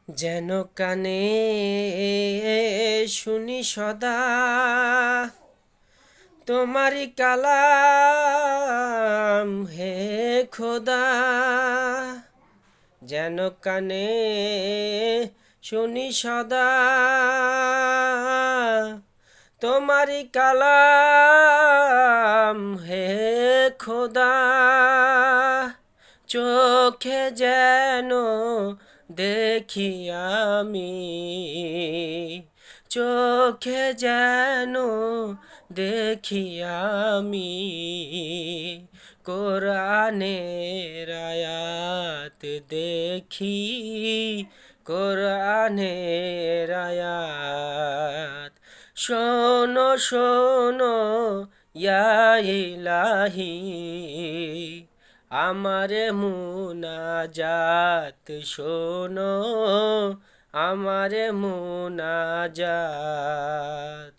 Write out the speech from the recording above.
যেন কানে শুনি সদা তোমারি কালাম হে খোদা। যেন কানে শুনি সদা তোমারি কালাম হে খোদা। চোখে যেন দেখি আমি, চোখে যেন দেখি আমি কোরআনের আয়াত দেখি, কোরআনের আয়াত। শোনো শোনো ইয়া ইলাহি, আমারে মুনাজাত শোনো, আমারে মুনাজাত।